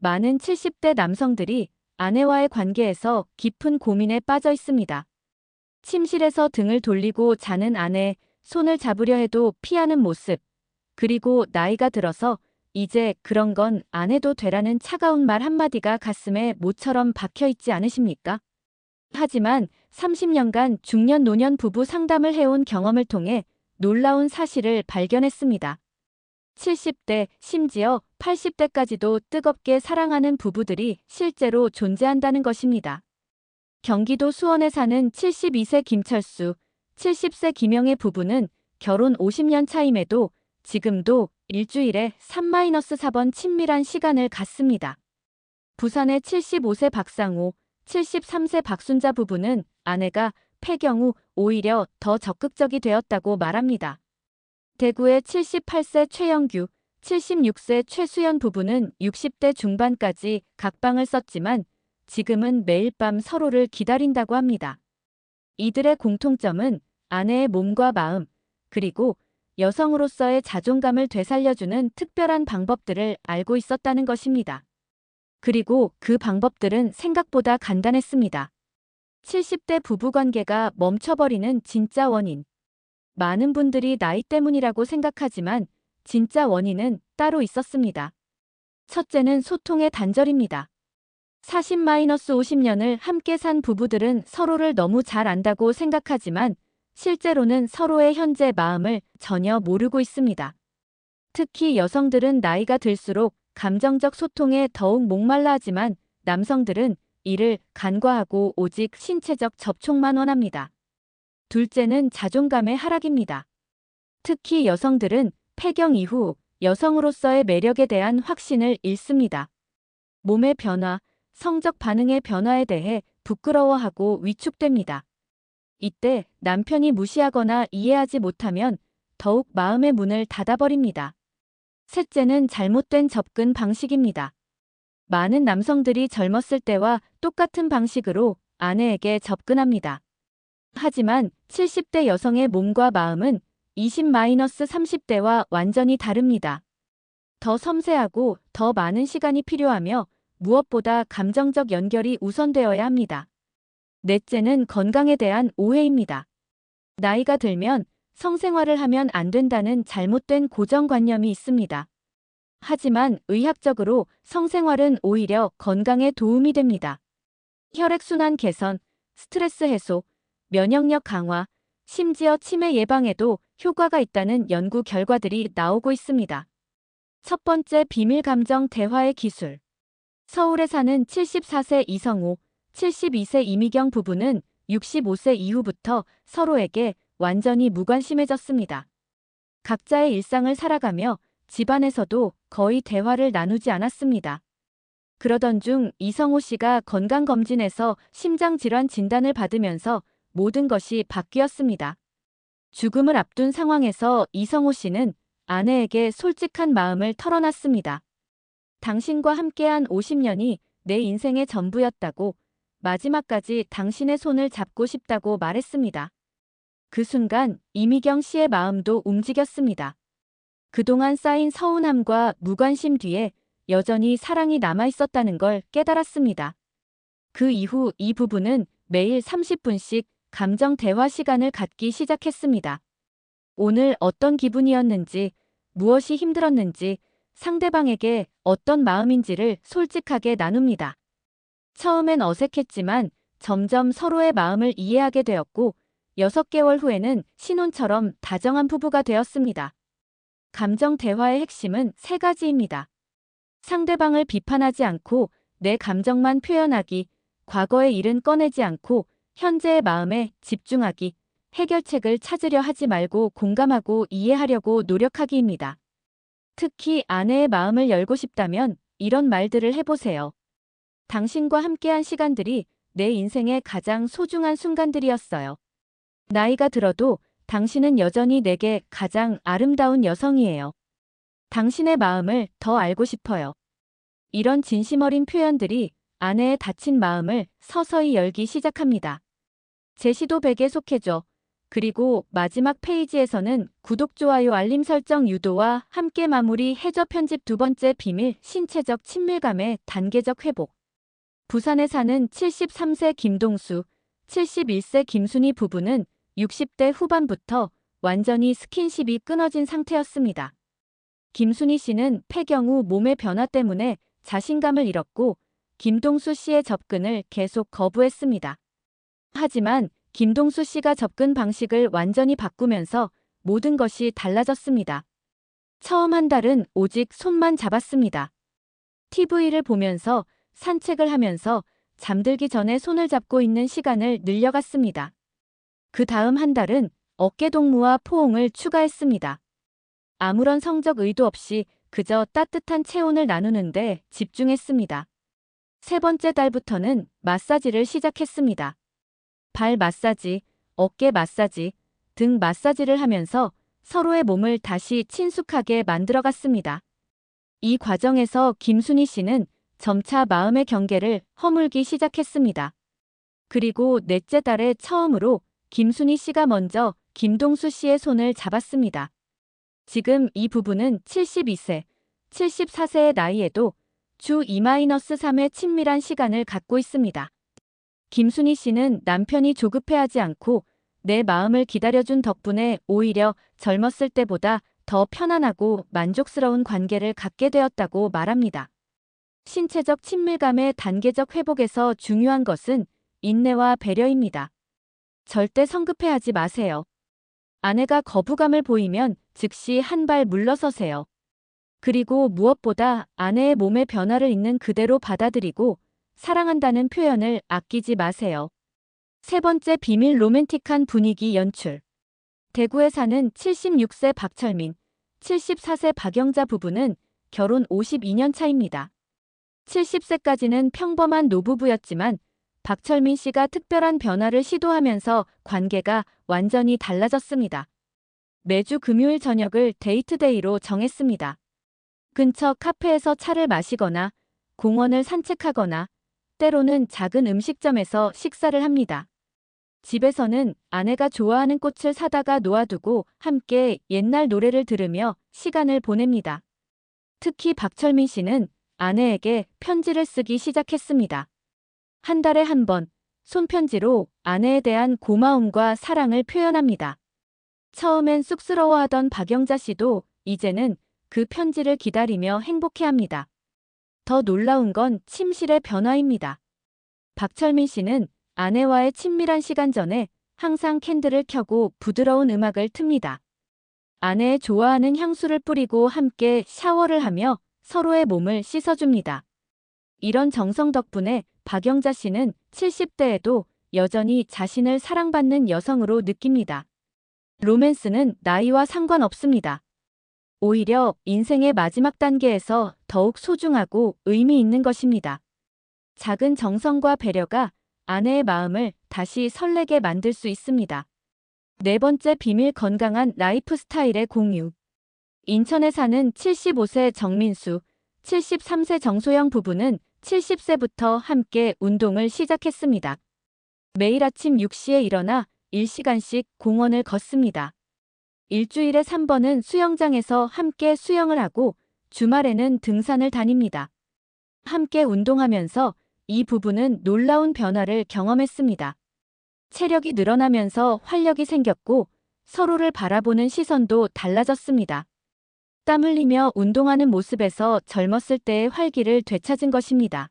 많은 70대 남성들이 아내와의 관계에서 깊은 고민에 빠져 있습니다. 침실에서 등을 돌리고 자는 아내, 손을 잡으려 해도 피하는 모습, 그리고 나이가 들어서 이제 그런 건 안 해도 되라는 차가운 말 한마디가 가슴에 모처럼 박혀 있지 않으십니까? 하지만 30년간 중년 노년 부부 상담을 해온 경험을 통해 놀라운 사실을 발견했습니다. 70대, 심지어 80대까지도 뜨겁게 사랑하는 부부들이 실제로 존재한다는 것입니다. 경기도 수원에 사는 72세 김철수, 70세 김영애 부부는 결혼 50년 차임에도 지금도 일주일에 3-4번 친밀한 시간을 갖습니다. 부산의 75세 박상호, 73세 박순자 부부는 아내가 폐경 후 오히려 더 적극적이 되었다고 말합니다. 대구의 78세 최영규, 76세 최수연 부부는 60대 중반까지 각방을 썼지만 지금은 매일 밤 서로를 기다린다고 합니다. 이들의 공통점은 아내의 몸과 마음, 그리고 여성으로서의 자존감을 되살려주는 특별한 방법들을 알고 있었다는 것입니다. 그리고 그 방법들은 생각보다 간단했습니다. 70대 부부관계가 멈춰버리는 진짜 원인. 많은 분들이 나이 때문이라고 생각하지만 진짜 원인은 따로 있었습니다. 첫째는 소통의 단절입니다. 40-50년을 함께 산 부부들은 서로를 너무 잘 안다고 생각하지만 실제로는 서로의 현재 마음을 전혀 모르고 있습니다. 특히 여성들은 나이가 들수록 감정적 소통에 더욱 목말라 하지만 남성들은 이를 간과하고 오직 신체적 접촉만 원합니다. 둘째는 자존감의 하락입니다. 특히 여성들은 폐경 이후 여성으로서의 매력에 대한 확신을 잃습니다. 몸의 변화, 성적 반응의 변화에 대해 부끄러워하고 위축됩니다. 이때 남편이 무시하거나 이해하지 못하면 더욱 마음의 문을 닫아버립니다. 셋째는 잘못된 접근 방식입니다. 많은 남성들이 젊었을 때와 똑같은 방식으로 아내에게 접근합니다. 하지만 70대 여성의 몸과 마음은 20-30대와 완전히 다릅니다. 더 섬세하고 더 많은 시간이 필요하며 무엇보다 감정적 연결이 우선되어야 합니다. 넷째는 건강에 대한 오해입니다. 나이가 들면 성생활을 하면 안 된다는 잘못된 고정관념이 있습니다. 하지만 의학적으로 성생활은 오히려 건강에 도움이 됩니다. 혈액순환 개선, 스트레스 해소, 면역력 강화, 심지어 치매 예방에도 효과가 있다는 연구 결과들이 나오고 있습니다. 첫 번째 비밀 감정 대화의 기술. 서울에 사는 74세 이성호, 72세 이미경 부부는 65세 이후부터 서로에게 완전히 무관심해졌습니다. 각자의 일상을 살아가며 집안에서도 거의 대화를 나누지 않았습니다. 그러던 중 이성호 씨가 건강검진에서 심장질환 진단을 받으면서 모든 것이 바뀌었습니다. 죽음을 앞둔 상황에서 이성호 씨는 아내에게 솔직한 마음을 털어놨습니다. 당신과 함께한 50년이 내 인생의 전부였다고, 마지막까지 당신의 손을 잡고 싶다고 말했습니다. 그 순간 이미경 씨의 마음도 움직였습니다. 그동안 쌓인 서운함과 무관심 뒤에 여전히 사랑이 남아있었다는 걸 깨달았습니다. 그 이후 이 부부는 매일 30분씩 감정 대화 시간을 갖기 시작했습니다. 오늘 어떤 기분이었는지, 무엇이 힘들었는지, 상대방에게 어떤 마음인지를 솔직하게 나눕니다. 처음엔 어색했지만 점점 서로의 마음을 이해하게 되었고 6개월 후에는 신혼처럼 다정한 부부가 되었습니다. 감정 대화의 핵심은 3가지입니다. 상대방을 비판하지 않고 내 감정만 표현하기, 과거의 일은 꺼내지 않고 현재의 마음에 집중하기, 해결책을 찾으려 하지 말고 공감하고 이해하려고 노력하기입니다. 특히 아내의 마음을 열고 싶다면 이런 말들을 해보세요. 당신과 함께한 시간들이 내 인생의 가장 소중한 순간들이었어요. 나이가 들어도 당신은 여전히 내게 가장 아름다운 여성이에요. 당신의 마음을 더 알고 싶어요. 이런 진심 어린 표현들이 아내의 다친 마음을 서서히 열기 시작합니다. 제시도 베개 속해줘. 그리고 마지막 페이지에서는 구독, 좋아요, 알림 설정 유도와 함께 마무리 해저 편집. 두 번째 비밀, 신체적 친밀감의 단계적 회복. 부산에 사는 73세 김동수, 71세 김순희 부부는 60대 후반부터 완전히 스킨십이 끊어진 상태였습니다. 김순희 씨는 폐경 후 몸의 변화 때문에 자신감을 잃었고 김동수 씨의 접근을 계속 거부했습니다. 하지만 김동수 씨가 접근 방식을 완전히 바꾸면서 모든 것이 달라졌습니다. 처음 한 달은 오직 손만 잡았습니다. TV를 보면서, 산책을 하면서, 잠들기 전에 손을 잡고 있는 시간을 늘려갔습니다. 그 다음 한 달은 어깨 동무와 포옹을 추가했습니다. 아무런 성적 의도 없이 그저 따뜻한 체온을 나누는데 집중했습니다. 세 번째 달부터는 마사지를 시작했습니다. 발 마사지, 어깨 마사지, 등 마사지를 하면서 서로의 몸을 다시 친숙하게 만들어갔습니다. 이 과정에서 김순희 씨는 점차 마음의 경계를 허물기 시작했습니다. 그리고 넷째 달에 처음으로 김순희 씨가 먼저 김동수 씨의 손을 잡았습니다. 지금 이 부부는 72세, 74세의 나이에도 주 2-3의 친밀한 시간을 갖고 있습니다. 김순희 씨는 남편이 조급해하지 않고 내 마음을 기다려준 덕분에 오히려 젊었을 때보다 더 편안하고 만족스러운 관계를 갖게 되었다고 말합니다. 신체적 친밀감의 단계적 회복에서 중요한 것은 인내와 배려입니다. 절대 성급해하지 마세요. 아내가 거부감을 보이면 즉시 한 발 물러서세요. 그리고 무엇보다 아내의 몸의 변화를 있는 그대로 받아들이고 사랑한다는 표현을 아끼지 마세요. 세 번째 비밀, 로맨틱한 분위기 연출. 대구에 사는 76세 박철민, 74세 박영자 부부는 결혼 52년 차입니다. 70세까지는 평범한 노부부였지만 박철민 씨가 특별한 변화를 시도하면서 관계가 완전히 달라졌습니다. 매주 금요일 저녁을 데이트데이로 정했습니다. 근처 카페에서 차를 마시거나 공원을 산책하거나 때로는 작은 음식점에서 식사를 합니다. 집에서는 아내가 좋아하는 꽃을 사다가 놓아두고 함께 옛날 노래를 들으며 시간을 보냅니다. 특히 박철민 씨는 아내에게 편지를 쓰기 시작했습니다. 한 달에 한 번, 손편지로 아내에 대한 고마움과 사랑을 표현합니다. 처음엔 쑥스러워하던 박영자 씨도 이제는 그 편지를 기다리며 행복해합니다. 더 놀라운 건 침실의 변화입니다. 박철민 씨는 아내와의 친밀한 시간 전에 항상 캔들을 켜고 부드러운 음악을 틉니다. 아내의 좋아하는 향수를 뿌리고 함께 샤워를 하며 서로의 몸을 씻어줍니다. 이런 정성 덕분에 박영자 씨는 70대에도 여전히 자신을 사랑받는 여성으로 느낍니다. 로맨스는 나이와 상관없습니다. 오히려 인생의 마지막 단계에서 더욱 소중하고 의미 있는 것입니다. 작은 정성과 배려가 아내의 마음을 다시 설레게 만들 수 있습니다. 네 번째 비밀, 건강한 라이프 스타일의 공유. 인천에 사는 75세 정민수, 73세 정소영 부부는 70세부터 함께 운동을 시작했습니다. 매일 아침 6시에 일어나 1시간씩 공원을 걷습니다. 일주일에 3번은 수영장에서 함께 수영을 하고 주말에는 등산을 다닙니다. 함께 운동하면서 이 부부는 놀라운 변화를 경험했습니다. 체력이 늘어나면서 활력이 생겼고 서로를 바라보는 시선도 달라졌습니다. 땀 흘리며 운동하는 모습에서 젊었을 때의 활기를 되찾은 것입니다.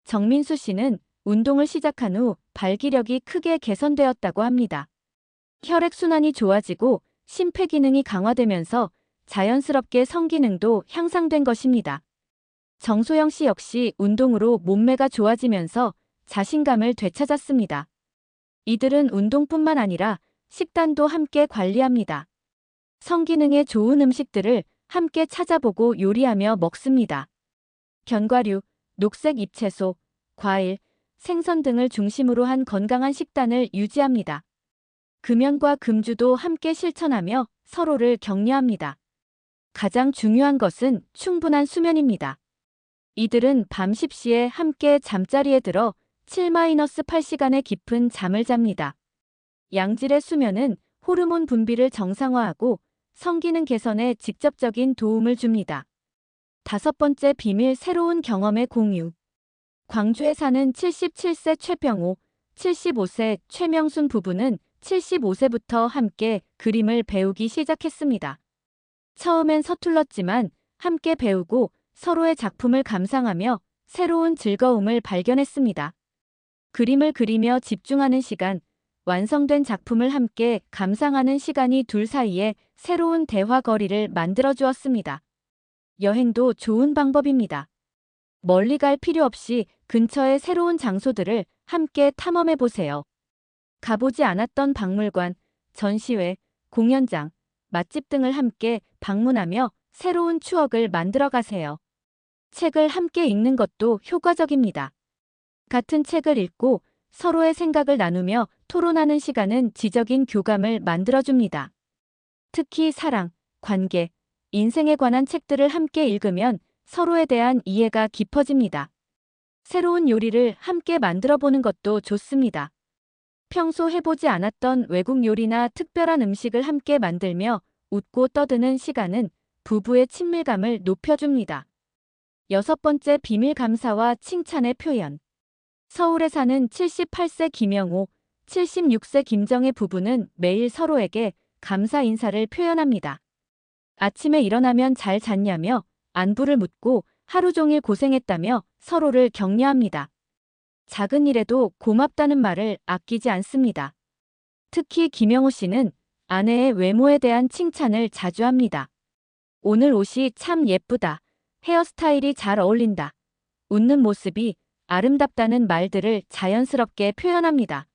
정민수 씨는 운동을 시작한 후 발기력이 크게 개선되었다고 합니다. 혈액순환이 좋아지고 심폐기능이 강화되면서 자연스럽게 성기능도 향상된 것입니다. 정소영 씨 역시 운동으로 몸매가 좋아지면서 자신감을 되찾았습니다. 이들은 운동뿐만 아니라 식단도 함께 관리합니다. 성기능에 좋은 음식들을 함께 찾아보고 요리하며 먹습니다. 견과류, 녹색 잎채소, 과일, 생선 등을 중심으로 한 건강한 식단을 유지합니다. 금연과 금주도 함께 실천하며 서로를 격려합니다. 가장 중요한 것은 충분한 수면입니다. 이들은 밤 10시에 함께 잠자리에 들어 7-8시간의 깊은 잠을 잡니다. 양질의 수면은 호르몬 분비를 정상화하고 성기능 개선에 직접적인 도움을 줍니다. 5번째 비밀 새로운 경험의 공유. 광주에 사는 77세 최병호, 75세 최명순 부부는 75세부터 함께 그림을 배우기 시작했습니다. 처음엔 서툴렀지만 함께 배우고 서로의 작품을 감상하며 새로운 즐거움을 발견했습니다. 그림을 그리며 집중하는 시간, 완성된 작품을 함께 감상하는 시간이 둘 사이에 새로운 대화거리를 만들어 주었습니다. 여행도 좋은 방법입니다. 멀리 갈 필요 없이 근처의 새로운 장소들을 함께 탐험해 보세요. 가보지 않았던 박물관, 전시회, 공연장, 맛집 등을 함께 방문하며 새로운 추억을 만들어 가세요. 책을 함께 읽는 것도 효과적입니다. 같은 책을 읽고 서로의 생각을 나누며 토론하는 시간은 지적인 교감을 만들어줍니다. 특히 사랑, 관계, 인생에 관한 책들을 함께 읽으면 서로에 대한 이해가 깊어집니다. 새로운 요리를 함께 만들어 보는 것도 좋습니다. 평소 해보지 않았던 외국 요리나 특별한 음식을 함께 만들며 웃고 떠드는 시간은 부부의 친밀감을 높여줍니다. 6번째 비밀 감사와 칭찬의 표현. 서울에 사는 78세 김영호, 76세 김정혜 부부는 매일 서로에게 감사 인사를 표현합니다. 아침에 일어나면 잘 잤냐며 안부를 묻고 하루 종일 고생했다며 서로를 격려합니다. 작은 일에도 고맙다는 말을 아끼지 않습니다. 특히 김영호 씨는 아내의 외모에 대한 칭찬을 자주 합니다. 오늘 옷이 참 예쁘다. 헤어스타일이 잘 어울린다. 웃는 모습이 아름답다는 말들을 자연스럽게 표현합니다.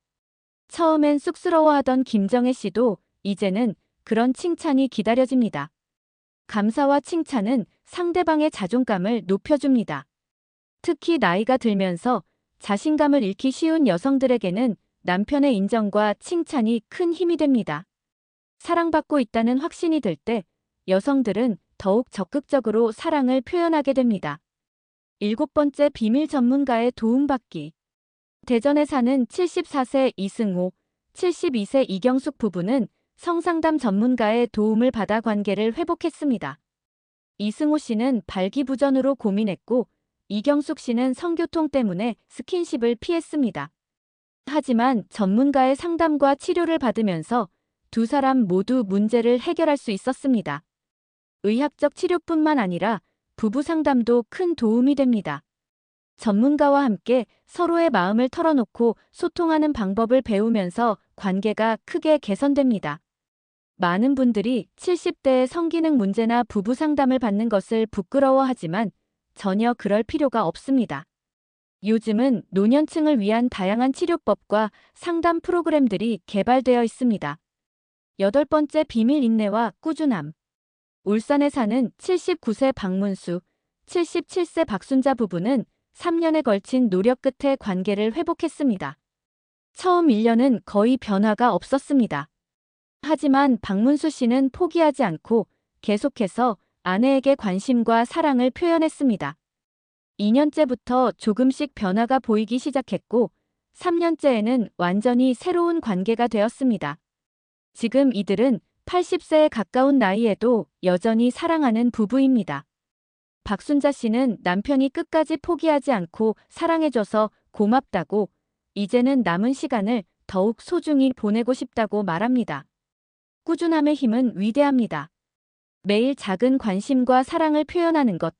처음엔 쑥스러워하던 김정혜 씨도 이제는 그런 칭찬이 기다려집니다. 감사와 칭찬은 상대방의 자존감을 높여줍니다. 특히 나이가 들면서 자신감을 잃기 쉬운 여성들에게는 남편의 인정과 칭찬이 큰 힘이 됩니다. 사랑받고 있다는 확신이 들 때 여성들은 더욱 적극적으로 사랑을 표현하게 됩니다. 7번째 비밀 전문가의 도움받기. 대전에 사는 74세 이승호, 72세 이경숙 부부는 성상담 전문가의 도움을 받아 관계를 회복했습니다. 이승호 씨는 발기부전으로 고민했고 이경숙 씨는 성교통 때문에 스킨십을 피했습니다. 하지만 전문가의 상담과 치료를 받으면서 두 사람 모두 문제를 해결할 수 있었습니다. 의학적 치료뿐만 아니라 부부 상담도 큰 도움이 됩니다. 전문가와 함께 서로의 마음을 털어놓고 소통하는 방법을 배우면서 관계가 크게 개선됩니다. 많은 분들이 70대의 성기능 문제나 부부 상담을 받는 것을 부끄러워하지만 전혀 그럴 필요가 없습니다. 요즘은 노년층을 위한 다양한 치료법과 상담 프로그램들이 개발되어 있습니다. 8번째 비밀 인내와 꾸준함. 울산에 사는 79세 박문수, 77세 박순자 부부는 3년에 걸친 노력 끝에 관계를 회복했습니다. 처음 1년은 거의 변화가 없었습니다. 하지만 박문수 씨는 포기하지 않고 계속해서 아내에게 관심과 사랑을 표현했습니다. 2년째부터 조금씩 변화가 보이기 시작했고 3년째에는 완전히 새로운 관계가 되었습니다. 지금 이들은 80세에 가까운 나이에도 여전히 사랑하는 부부입니다. 박순자 씨는 남편이 끝까지 포기하지 않고 사랑해줘서 고맙다고 이제는 남은 시간을 더욱 소중히 보내고 싶다고 말합니다. 꾸준함의 힘은 위대합니다. 매일 작은 관심과 사랑을 표현하는 것,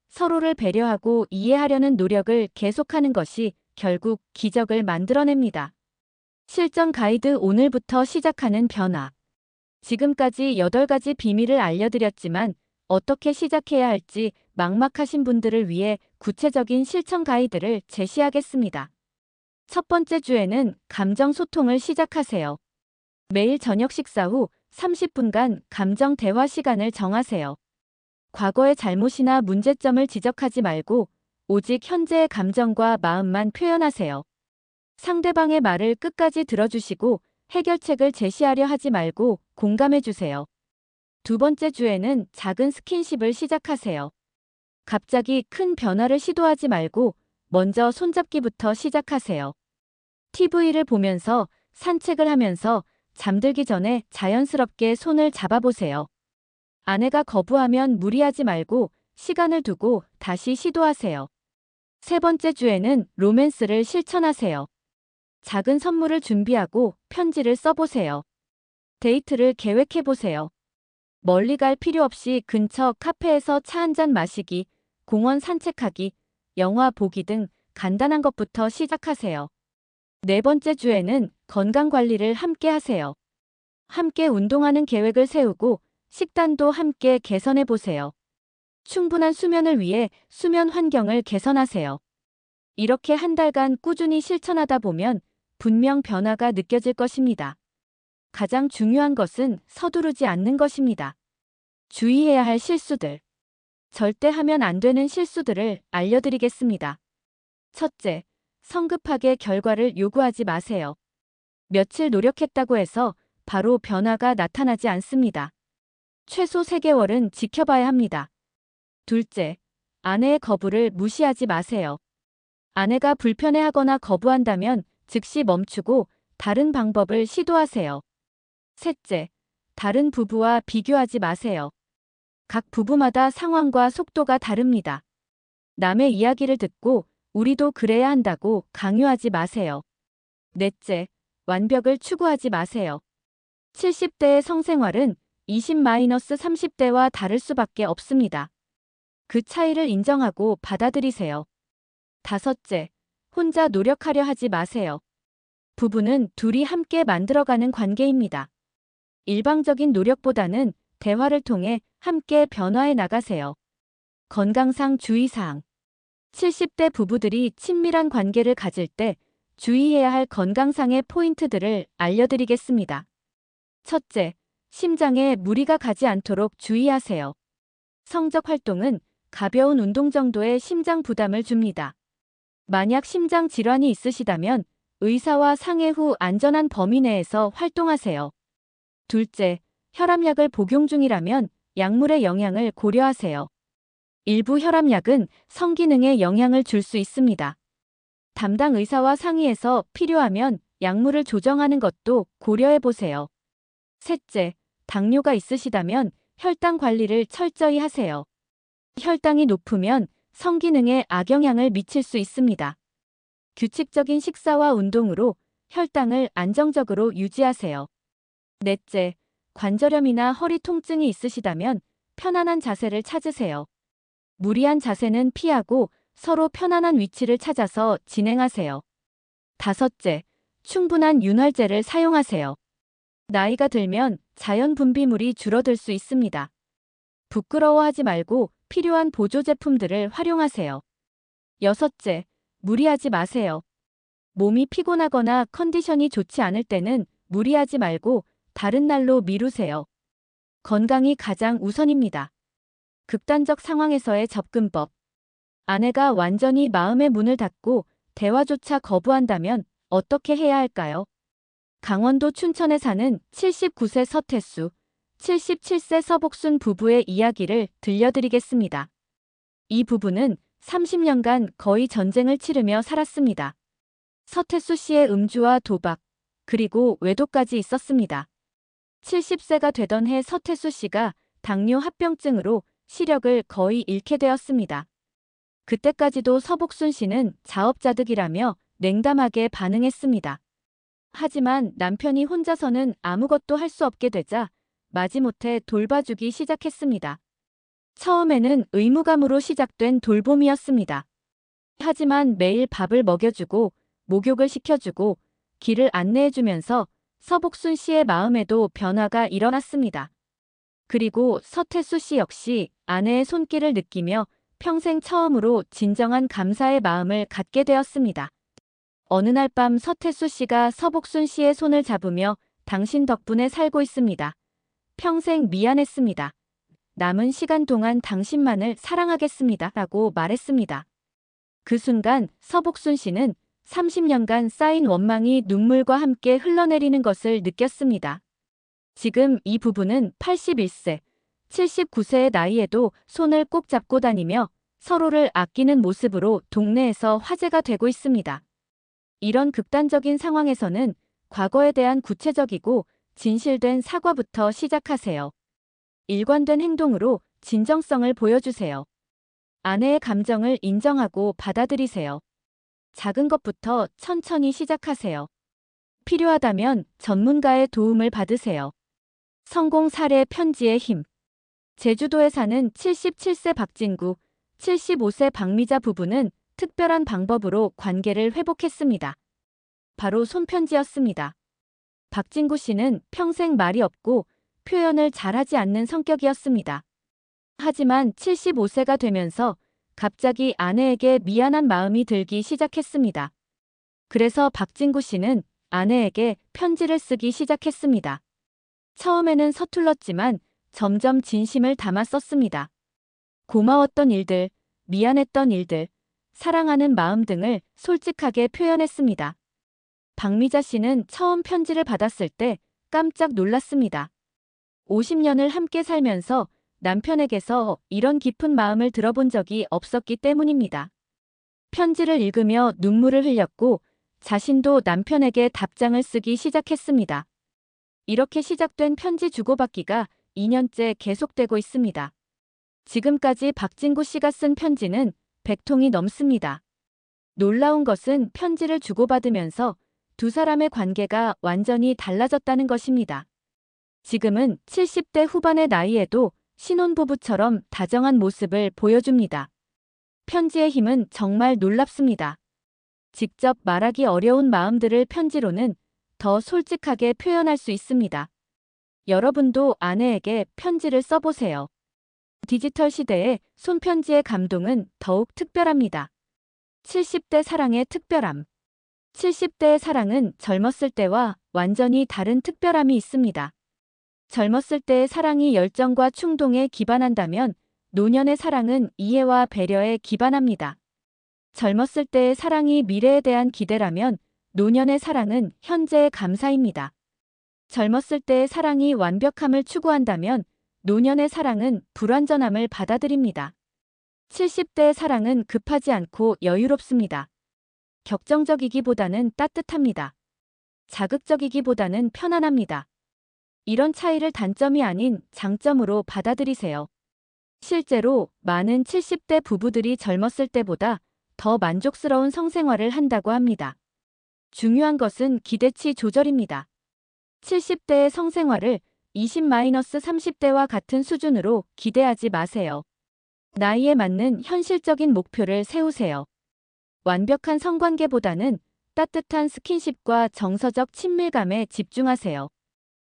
서로를 배려하고 이해하려는 노력을 계속하는 것이 결국 기적을 만들어냅니다. 실전 가이드 오늘부터 시작하는 변화. 지금까지 8가지 비밀을 알려드렸지만 어떻게 시작해야 할지 막막하신 분들을 위해 구체적인 실천 가이드를 제시하겠습니다. 첫 번째 주에는 감정 소통을 시작하세요. 매일 저녁 식사 후 30분간 감정 대화 시간을 정하세요. 과거의 잘못이나 문제점을 지적하지 말고 오직 현재의 감정과 마음만 표현하세요. 상대방의 말을 끝까지 들어주시고 해결책을 제시하려 하지 말고 공감해 주세요. 두 번째 주에는 작은 스킨십을 시작하세요. 갑자기 큰 변화를 시도하지 말고 먼저 손잡기부터 시작하세요. TV를 보면서 산책을 하면서 잠들기 전에 자연스럽게 손을 잡아보세요. 아내가 거부하면 무리하지 말고 시간을 두고 다시 시도하세요. 세 번째 주에는 로맨스를 실천하세요. 작은 선물을 준비하고 편지를 써보세요. 데이트를 계획해보세요. 멀리 갈 필요 없이 근처 카페에서 차 한잔 마시기, 공원 산책하기, 영화 보기 등 간단한 것부터 시작하세요. 네 번째 주에는 건강 관리를 함께 하세요. 함께 운동하는 계획을 세우고 식단도 함께 개선해 보세요. 충분한 수면을 위해 수면 환경을 개선하세요. 이렇게 한 달간 꾸준히 실천하다 보면 분명 변화가 느껴질 것입니다. 가장 중요한 것은 서두르지 않는 것입니다. 주의해야 할 실수들. 절대 하면 안 되는 실수들을 알려드리겠습니다. 첫째, 성급하게 결과를 요구하지 마세요. 며칠 노력했다고 해서 바로 변화가 나타나지 않습니다. 최소 3개월은 지켜봐야 합니다. 둘째, 아내의 거부를 무시하지 마세요. 아내가 불편해하거나 거부한다면 즉시 멈추고 다른 방법을 시도하세요. 셋째, 다른 부부와 비교하지 마세요. 각 부부마다 상황과 속도가 다릅니다. 남의 이야기를 듣고 우리도 그래야 한다고 강요하지 마세요. 넷째, 완벽을 추구하지 마세요. 70대의 성생활은 20-30대와 다를 수밖에 없습니다. 그 차이를 인정하고 받아들이세요. 다섯째, 혼자 노력하려 하지 마세요. 부부는 둘이 함께 만들어가는 관계입니다. 일방적인 노력보다는 대화를 통해 함께 변화해 나가세요. 건강상 주의사항. 70대 부부들이 친밀한 관계를 가질 때 주의해야 할 건강상의 포인트들을 알려드리겠습니다. 첫째, 심장에 무리가 가지 않도록 주의하세요. 성적 활동은 가벼운 운동 정도의 심장 부담을 줍니다. 만약 심장 질환이 있으시다면 의사와 상의 후 안전한 범위 내에서 활동하세요. 둘째, 혈압약을 복용 중이라면 약물의 영향을 고려하세요. 일부 혈압약은 성기능에 영향을 줄 수 있습니다. 담당 의사와 상의해서 필요하면 약물을 조정하는 것도 고려해 보세요. 셋째, 당뇨가 있으시다면 혈당 관리를 철저히 하세요. 혈당이 높으면 성기능에 악영향을 미칠 수 있습니다. 규칙적인 식사와 운동으로 혈당을 안정적으로 유지하세요. 넷째, 관절염이나 허리 통증이 있으시다면 편안한 자세를 찾으세요. 무리한 자세는 피하고 서로 편안한 위치를 찾아서 진행하세요. 다섯째, 충분한 윤활제를 사용하세요. 나이가 들면 자연 분비물이 줄어들 수 있습니다. 부끄러워하지 말고 필요한 보조 제품들을 활용하세요. 여섯째, 무리하지 마세요. 몸이 피곤하거나 컨디션이 좋지 않을 때는 무리하지 말고 다른 날로 미루세요. 건강이 가장 우선입니다. 극단적 상황에서의 접근법. 아내가 완전히 마음의 문을 닫고 대화조차 거부한다면 어떻게 해야 할까요? 강원도 춘천에 사는 79세 서태수, 77세 서복순 부부의 이야기를 들려드리겠습니다. 이 부부는 30년간 거의 전쟁을 치르며 살았습니다. 서태수 씨의 음주와 도박, 그리고 외도까지 있었습니다. 70세가 되던 해 서태수 씨가 당뇨 합병증으로 시력을 거의 잃게 되었습니다. 그때까지도 서복순 씨는 자업자득이라며 냉담하게 반응했습니다. 하지만 남편이 혼자서는 아무것도 할 수 없게 되자 마지못해 돌봐주기 시작했습니다. 처음에는 의무감으로 시작된 돌봄이었습니다. 하지만 매일 밥을 먹여주고 목욕을 시켜주고 길을 안내해주면서 서복순 씨의 마음에도 변화가 일어났습니다. 그리고 서태수 씨 역시 아내의 손길을 느끼며 평생 처음으로 진정한 감사의 마음을 갖게 되었습니다. 어느 날 밤 서태수 씨가 서복순 씨의 손을 잡으며 당신 덕분에 살고 있습니다. 평생 미안했습니다. 남은 시간 동안 당신만을 사랑하겠습니다. 라고 말했습니다. 그 순간 서복순 씨는 30년간 쌓인 원망이 눈물과 함께 흘러내리는 것을 느꼈습니다. 지금 이 부부는 81세, 79세의 나이에도 손을 꼭 잡고 다니며 서로를 아끼는 모습으로 동네에서 화제가 되고 있습니다. 이런 극단적인 상황에서는 과거에 대한 구체적이고 진실된 사과부터 시작하세요. 일관된 행동으로 진정성을 보여주세요. 아내의 감정을 인정하고 받아들이세요. 작은 것부터 천천히 시작하세요. 필요하다면 전문가의 도움을 받으세요. 성공 사례 편지의 힘. 제주도에 사는 77세 박진구, 75세 박미자 부부는 특별한 방법으로 관계를 회복했습니다. 바로 손편지였습니다. 박진구 씨는 평생 말이 없고 표현을 잘하지 않는 성격이었습니다. 하지만 75세가 되면서 갑자기 아내에게 미안한 마음이 들기 시작했습니다. 그래서 박진구 씨는 아내에게 편지를 쓰기 시작했습니다. 처음에는 서툴렀지만 점점 진심을 담아 썼습니다. 고마웠던 일들, 미안했던 일들, 사랑하는 마음 등을 솔직하게 표현했습니다. 박미자 씨는 처음 편지를 받았을 때 깜짝 놀랐습니다. 50년을 함께 살면서 남편에게서 이런 깊은 마음을 들어본 적이 없었기 때문입니다. 편지를 읽으며 눈물을 흘렸고 자신도 남편에게 답장을 쓰기 시작했습니다. 이렇게 시작된 편지 주고받기가 2년째 계속되고 있습니다. 지금까지 박진구 씨가 쓴 편지는 100통이 넘습니다. 놀라운 것은 편지를 주고받으면서 두 사람의 관계가 완전히 달라졌다는 것입니다. 지금은 70대 후반의 나이에도 신혼부부처럼 다정한 모습을 보여줍니다. 편지의 힘은 정말 놀랍습니다. 직접 말하기 어려운 마음들을 편지로는 더 솔직하게 표현할 수 있습니다. 여러분도 아내에게 편지를 써보세요. 디지털 시대에 손편지의 감동은 더욱 특별합니다. 70대 사랑의 특별함. 70대의 사랑은 젊었을 때와 완전히 다른 특별함이 있습니다. 젊었을 때의 사랑이 열정과 충동에 기반한다면 노년의 사랑은 이해와 배려에 기반합니다. 젊었을 때의 사랑이 미래에 대한 기대라면 노년의 사랑은 현재의 감사입니다. 젊었을 때의 사랑이 완벽함을 추구한다면 노년의 사랑은 불완전함을 받아들입니다. 70대의 사랑은 급하지 않고 여유롭습니다. 격정적이기보다는 따뜻합니다. 자극적이기보다는 편안합니다. 이런 차이를 단점이 아닌 장점으로 받아들이세요. 실제로 많은 70대 부부들이 젊었을 때보다 더 만족스러운 성생활을 한다고 합니다. 중요한 것은 기대치 조절입니다. 70대의 성생활을 20-30대와 같은 수준으로 기대하지 마세요. 나이에 맞는 현실적인 목표를 세우세요. 완벽한 성관계보다는 따뜻한 스킨십과 정서적 친밀감에 집중하세요.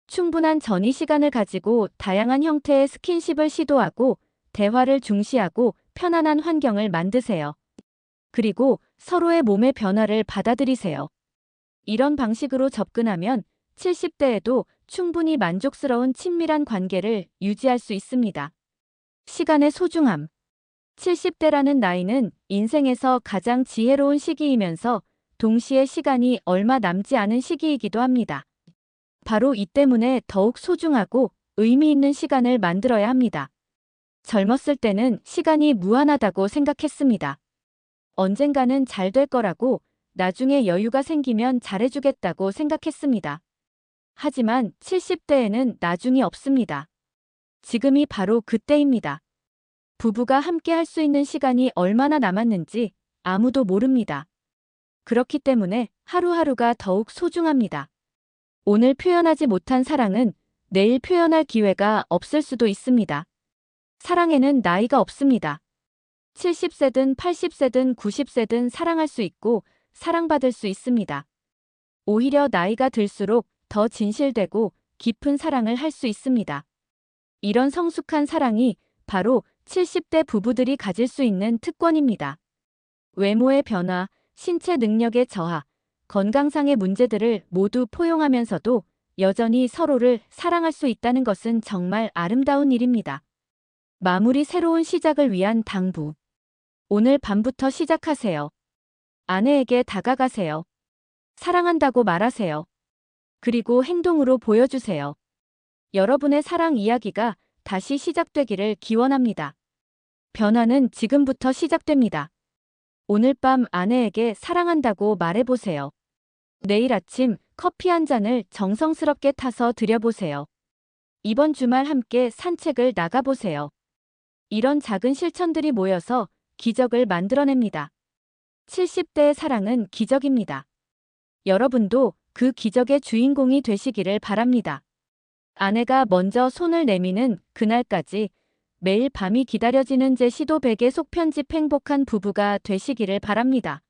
충분한 전이 시간을 가지고 다양한 형태의 스킨십을 시도하고 대화를 중시하고 편안한 환경을 만드세요. 그리고 서로의 몸의 변화를 받아들이세요. 이런 방식으로 접근하면 70대에도 충분히 만족스러운 친밀한 관계를 유지할 수 있습니다. 시간의 소중함. 70대라는 나이는 인생에서 가장 지혜로운 시기이면서 동시에 시간이 얼마 남지 않은 시기이기도 합니다. 바로 이 때문에 더욱 소중하고 의미 있는 시간을 만들어야 합니다. 젊었을 때는 시간이 무한하다고 생각했습니다. 언젠가는 잘 될 거라고, 나중에 여유가 생기면 잘해주겠다고 생각했습니다. 하지만 70대에는 나중이 없습니다. 지금이 바로 그때입니다. 부부가 함께 할 수 있는 시간이 얼마나 남았는지 아무도 모릅니다. 그렇기 때문에 하루하루가 더욱 소중합니다. 오늘 표현하지 못한 사랑은 내일 표현할 기회가 없을 수도 있습니다. 사랑에는 나이가 없습니다. 70세든 80세든 90세든 사랑할 수 있고 사랑받을 수 있습니다. 오히려 나이가 들수록 더 진실되고 깊은 사랑을 할 수 있습니다. 이런 성숙한 사랑이 바로 70대 부부들이 가질 수 있는 특권입니다. 외모의 변화, 신체 능력의 저하, 건강상의 문제들을 모두 포용하면서도 여전히 서로를 사랑할 수 있다는 것은 정말 아름다운 일입니다. 마무리 새로운 시작을 위한 당부. 오늘 밤부터 시작하세요. 아내에게 다가가세요. 사랑한다고 말하세요. 그리고 행동으로 보여주세요. 여러분의 사랑 이야기가 다시 시작되기를 기원합니다. 변화는 지금부터 시작됩니다. 오늘 밤 아내에게 사랑한다고 말해보세요. 내일 아침 커피 한 잔을 정성스럽게 타서 드려보세요. 이번 주말 함께 산책을 나가보세요. 이런 작은 실천들이 모여서 기적을 만들어냅니다. 70대의 사랑은 기적입니다. 여러분도 그 기적의 주인공이 되시기를 바랍니다. 아내가 먼저 손을 내미는 그날까지 매일 밤이 기다려지는 제시도 100의 속편집 행복한 부부가 되시기를 바랍니다.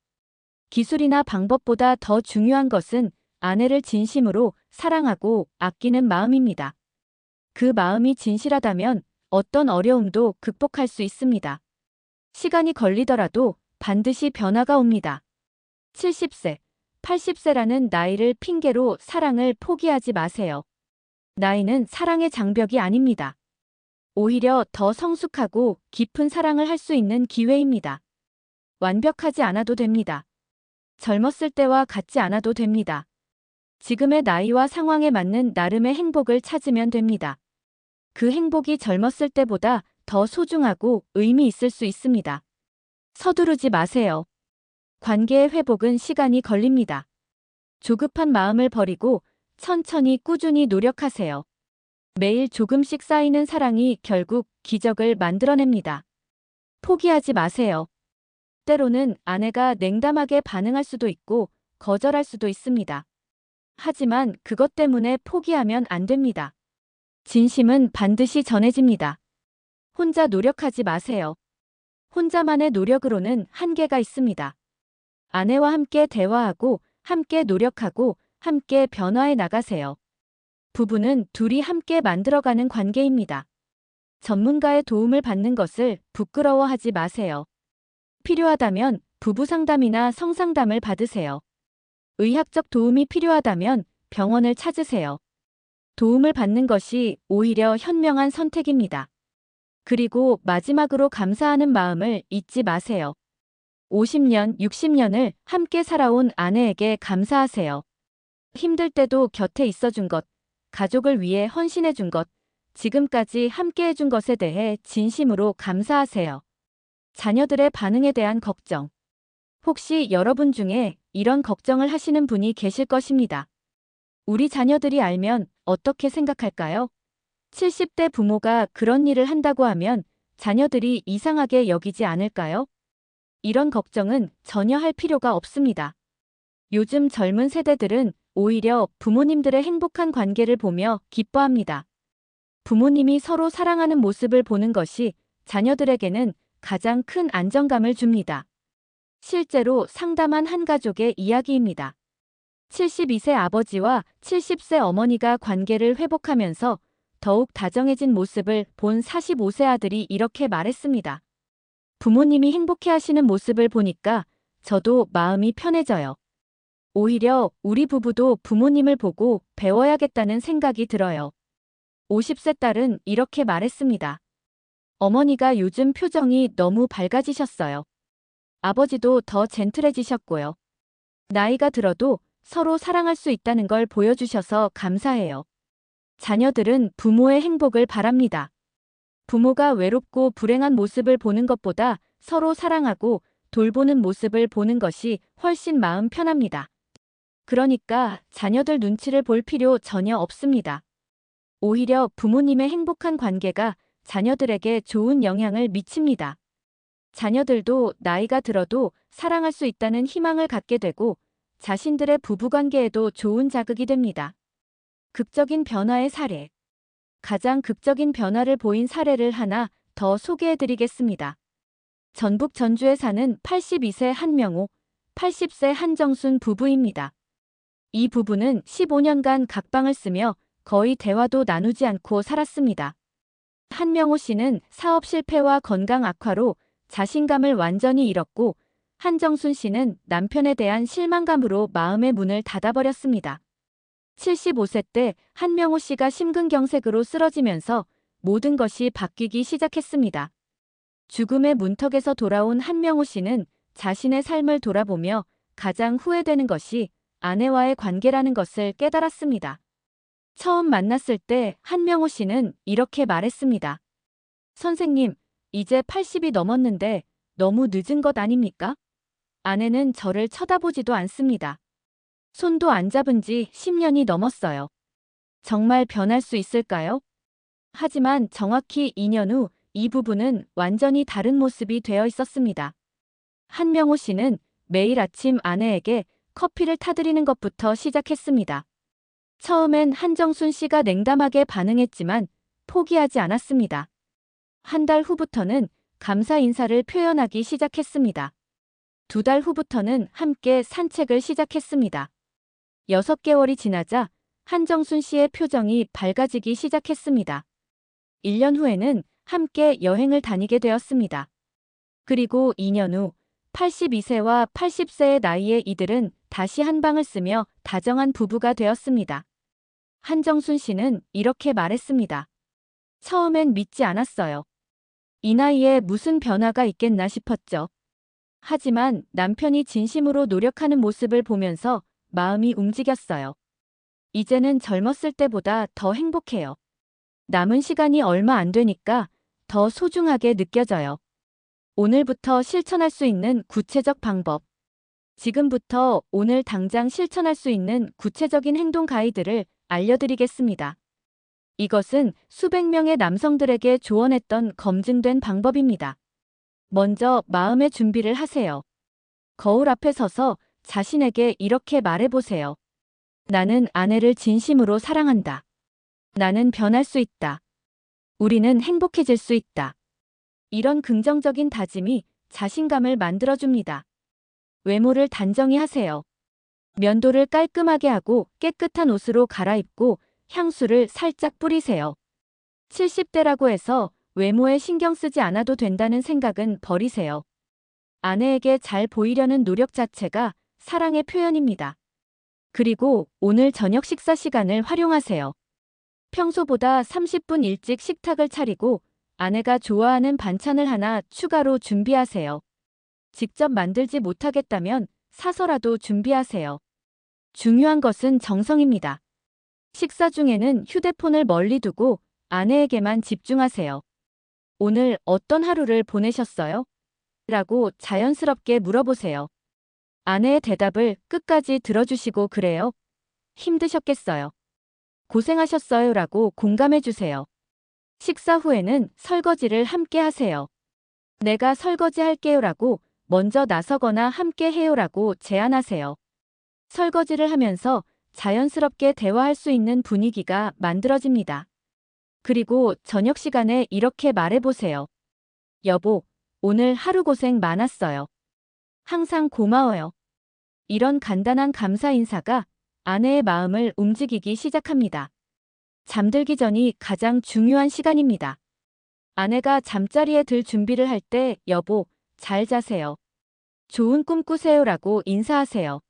기술이나 방법보다 더 중요한 것은 아내를 진심으로 사랑하고 아끼는 마음입니다. 그 마음이 진실하다면 어떤 어려움도 극복할 수 있습니다. 시간이 걸리더라도 반드시 변화가 옵니다. 70세, 80세라는 나이를 핑계로 사랑을 포기하지 마세요. 나이는 사랑의 장벽이 아닙니다. 오히려 더 성숙하고 깊은 사랑을 할 수 있는 기회입니다. 완벽하지 않아도 됩니다. 젊었을 때와 같지 않아도 됩니다. 지금의 나이와 상황에 맞는 나름의 행복을 찾으면 됩니다. 그 행복이 젊었을 때보다 더 소중하고 의미 있을 수 있습니다. 서두르지 마세요. 관계의 회복은 시간이 걸립니다. 조급한 마음을 버리고 천천히 꾸준히 노력하세요. 매일 조금씩 쌓이는 사랑이 결국 기적을 만들어냅니다. 포기하지 마세요. 때로는 아내가 냉담하게 반응할 수도 있고 거절할 수도 있습니다. 하지만 그것 때문에 포기하면 안 됩니다. 진심은 반드시 전해집니다. 혼자 노력하지 마세요. 혼자만의 노력으로는 한계가 있습니다. 아내와 함께 대화하고 함께 노력하고 함께 변화해 나가세요. 부부는 둘이 함께 만들어가는 관계입니다. 전문가의 도움을 받는 것을 부끄러워하지 마세요. 필요하다면 부부 상담이나 성상담을 받으세요. 의학적 도움이 필요하다면 병원을 찾으세요. 도움을 받는 것이 오히려 현명한 선택입니다. 그리고 마지막으로 감사하는 마음을 잊지 마세요. 50년, 60년을 함께 살아온 아내에게 감사하세요. 힘들 때도 곁에 있어준 것, 가족을 위해 헌신해준 것, 지금까지 함께 해준 것에 대해 진심으로 감사하세요. 자녀들의 반응에 대한 걱정. 혹시 여러분 중에 이런 걱정을 하시는 분이 계실 것입니다. 우리 자녀들이 알면 어떻게 생각할까요? 70대 부모가 그런 일을 한다고 하면 자녀들이 이상하게 여기지 않을까요? 이런 걱정은 전혀 할 필요가 없습니다. 요즘 젊은 세대들은 오히려 부모님들의 행복한 관계를 보며 기뻐합니다. 부모님이 서로 사랑하는 모습을 보는 것이 자녀들에게는 가장 큰 안정감을 줍니다. 실제로 상담한 한 가족의 이야기입니다. 72세 아버지와 70세 어머니가 관계를 회복하면서 더욱 다정해진 모습을 본 45세 아들이 이렇게 말했습니다. 부모님이 행복해하시는 모습을 보니까 저도 마음이 편해져요. 오히려 우리 부부도 부모님을 보고 배워야겠다는 생각이 들어요. 50세 딸은 이렇게 말했습니다. 어머니가 요즘 표정이 너무 밝아지셨어요. 아버지도 더 젠틀해지셨고요. 나이가 들어도 서로 사랑할 수 있다는 걸 보여주셔서 감사해요. 자녀들은 부모의 행복을 바랍니다. 부모가 외롭고 불행한 모습을 보는 것보다 서로 사랑하고 돌보는 모습을 보는 것이 훨씬 마음 편합니다. 그러니까 자녀들 눈치를 볼 필요 전혀 없습니다. 오히려 부모님의 행복한 관계가 자녀들에게 좋은 영향을 미칩니다. 자녀들도 나이가 들어도 사랑할 수 있다는 희망을 갖게 되고 자신들의 부부관계에도 좋은 자극이 됩니다. 극적인 변화의 사례. 가장 극적인 변화를 보인 사례를 하나 더 소개해드리겠습니다. 전북 전주에 사는 82세 한명호, 80세 한정순 부부입니다. 이 부부는 15년간 각방을 쓰며 거의 대화도 나누지 않고 살았습니다. 한명호 씨는 사업 실패와 건강 악화로 자신감을 완전히 잃었고 한정순 씨는 남편에 대한 실망감으로 마음의 문을 닫아버렸습니다. 75세 때 한명호 씨가 심근경색으로 쓰러지면서 모든 것이 바뀌기 시작했습니다. 죽음의 문턱에서 돌아온 한명호 씨는 자신의 삶을 돌아보며 가장 후회되는 것이 아내와의 관계라는 것을 깨달았습니다. 처음 만났을 때 한명호 씨는 이렇게 말했습니다. 선생님, 이제 80이 넘었는데 너무 늦은 것 아닙니까? 아내는 저를 쳐다보지도 않습니다. 손도 안 잡은 지 10년이 넘었어요. 정말 변할 수 있을까요? 하지만 정확히 2년 후 이 부부는 완전히 다른 모습이 되어 있었습니다. 한명호 씨는 매일 아침 아내에게 커피를 타드리는 것부터 시작했습니다. 처음엔 한정순 씨가 냉담하게 반응했지만 포기하지 않았습니다. 한 달 후부터는 감사 인사를 표현하기 시작했습니다. 2달 후부터는 함께 산책을 시작했습니다. 6개월이 지나자 한정순 씨의 표정이 밝아지기 시작했습니다. 1년 후에는 함께 여행을 다니게 되었습니다. 그리고 2년 후 82세와 80세의 나이의 이들은 다시 한 방을 쓰며 다정한 부부가 되었습니다. 한정순 씨는 이렇게 말했습니다. 처음엔 믿지 않았어요. 이 나이에 무슨 변화가 있겠나 싶었죠. 하지만 남편이 진심으로 노력하는 모습을 보면서 마음이 움직였어요. 이제는 젊었을 때보다 더 행복해요. 남은 시간이 얼마 안 되니까 더 소중하게 느껴져요. 오늘부터 실천할 수 있는 구체적 방법. 지금부터 오늘 당장 실천할 수 있는 구체적인 행동 가이드를 알려드리겠습니다. 이것은 수백 명의 남성들에게 조언했던 검증된 방법입니다. 먼저 마음의 준비를 하세요. 거울 앞에 서서 자신에게 이렇게 말해보세요. 나는 아내를 진심으로 사랑한다. 나는 변할 수 있다. 우리는 행복해질 수 있다. 이런 긍정적인 다짐이 자신감을 만들어줍니다. 외모를 단정히 하세요. 면도를 깔끔하게 하고 깨끗한 옷으로 갈아입고 향수를 살짝 뿌리세요. 70대라고 해서 외모에 신경 쓰지 않아도 된다는 생각은 버리세요. 아내에게 잘 보이려는 노력 자체가 사랑의 표현입니다. 그리고 오늘 저녁 식사 시간을 활용하세요. 평소보다 30분 일찍 식탁을 차리고 아내가 좋아하는 반찬을 하나 추가로 준비하세요. 직접 만들지 못하겠다면 사서라도 준비하세요. 중요한 것은 정성입니다. 식사 중에는 휴대폰을 멀리 두고 아내에게만 집중하세요. 오늘 어떤 하루를 보내셨어요? 라고 자연스럽게 물어보세요. 아내의 대답을 끝까지 들어주시고 그래요. 힘드셨겠어요. 고생하셨어요 라고 공감해주세요. 식사 후에는 설거지를 함께 하세요. 내가 설거지 할게요 라고 먼저 나서거나 함께 해요 라고 제안하세요. 설거지를 하면서 자연스럽게 대화할 수 있는 분위기가 만들어집니다. 그리고 저녁 시간에 이렇게 말해보세요. 여보, 오늘 하루 고생 많았어요. 항상 고마워요. 이런 간단한 감사 인사가 아내의 마음을 움직이기 시작합니다. 잠들기 전이 가장 중요한 시간입니다. 아내가 잠자리에 들 준비를 할 때 여보, 잘 자세요. 좋은 꿈 꾸세요 라고 인사하세요.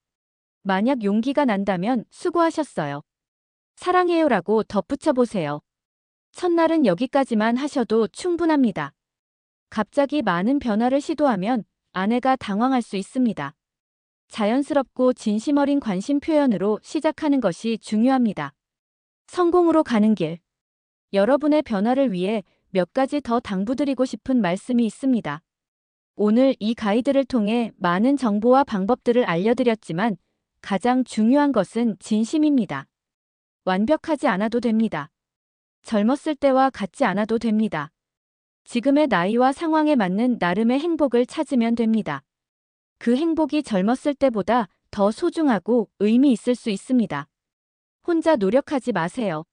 만약 용기가 난다면 수고하셨어요. 사랑해요 라고 덧붙여 보세요. 첫날은 여기까지만 하셔도 충분합니다. 갑자기 많은 변화를 시도하면 아내가 당황할 수 있습니다. 자연스럽고 진심 어린 관심 표현으로 시작하는 것이 중요합니다. 성공으로 가는 길. 여러분의 변화를 위해 몇 가지 더 당부드리고 싶은 말씀이 있습니다. 오늘 이 가이드를 통해 많은 정보와 방법들을 알려드렸지만 가장 중요한 것은 진심입니다. 완벽하지 않아도 됩니다. 젊었을 때와 같지 않아도 됩니다. 지금의 나이와 상황에 맞는 나름의 행복을 찾으면 됩니다. 그 행복이 젊었을 때보다 더 소중하고 의미 있을 수 있습니다. 혼자 노력하지 마세요.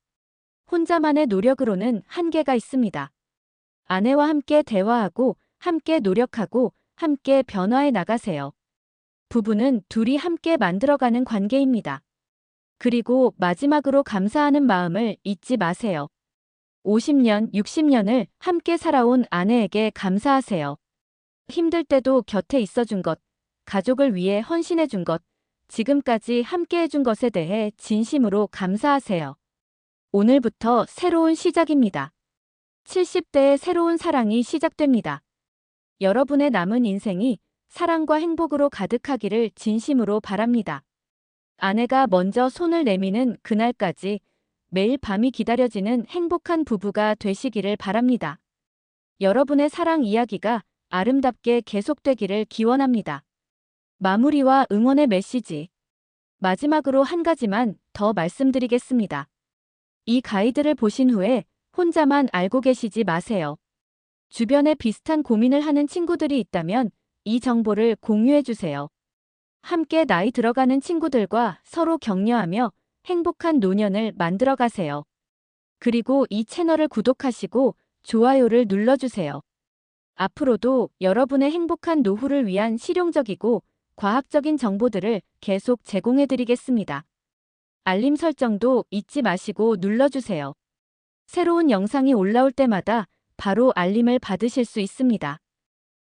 혼자만의 노력으로는 한계가 있습니다. 아내와 함께 대화하고 함께 노력하고 함께 변화해 나가세요. 부부는 둘이 함께 만들어가는 관계입니다. 그리고 마지막으로 감사하는 마음을 잊지 마세요. 50년, 60년을 함께 살아온 아내에게 감사하세요. 힘들 때도 곁에 있어준 것, 가족을 위해 헌신해준 것, 지금까지 함께 해준 것에 대해 진심으로 감사하세요. 오늘부터 새로운 시작입니다. 70대의 새로운 사랑이 시작됩니다. 여러분의 남은 인생이 사랑과 행복으로 가득하기를 진심으로 바랍니다. 아내가 먼저 손을 내미는 그날까지 매일 밤이 기다려지는 행복한 부부가 되시기를 바랍니다. 여러분의 사랑 이야기가 아름답게 계속되기를 기원합니다. 마무리와 응원의 메시지. 마지막으로 한 가지만 더 말씀드리겠습니다. 이 가이드를 보신 후에 혼자만 알고 계시지 마세요. 주변에 비슷한 고민을 하는 친구들이 있다면 이 정보를 공유해 주세요. 함께 나이 들어가는 친구들과 서로 격려하며 행복한 노년을 만들어 가세요. 그리고 이 채널을 구독하시고 좋아요를 눌러주세요. 앞으로도 여러분의 행복한 노후를 위한 실용적이고 과학적인 정보들을 계속 제공해 드리겠습니다. 알림 설정도 잊지 마시고 눌러주세요. 새로운 영상이 올라올 때마다 바로 알림을 받으실 수 있습니다.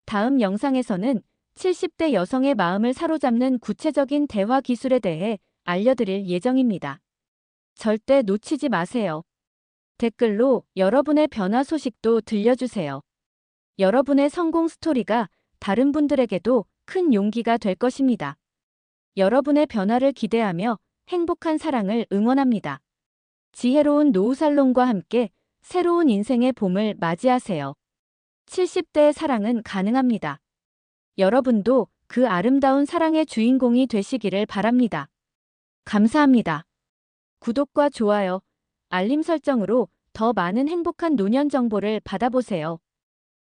다음 영상에서는 70대 여성의 마음을 사로잡는 구체적인 대화 기술에 대해 알려드릴 예정입니다. 절대 놓치지 마세요. 댓글로 여러분의 변화 소식도 들려주세요. 여러분의 성공 스토리가 다른 분들에게도 큰 용기가 될 것입니다. 여러분의 변화를 기대하며 행복한 사랑을 응원합니다. 지혜로운 노후살롱과 함께 새로운 인생의 봄을 맞이하세요. 70대의 사랑은 가능합니다. 여러분도 그 아름다운 사랑의 주인공이 되시기를 바랍니다. 감사합니다. 구독과 좋아요, 알림 설정으로 더 많은 행복한 노년 정보를 받아보세요.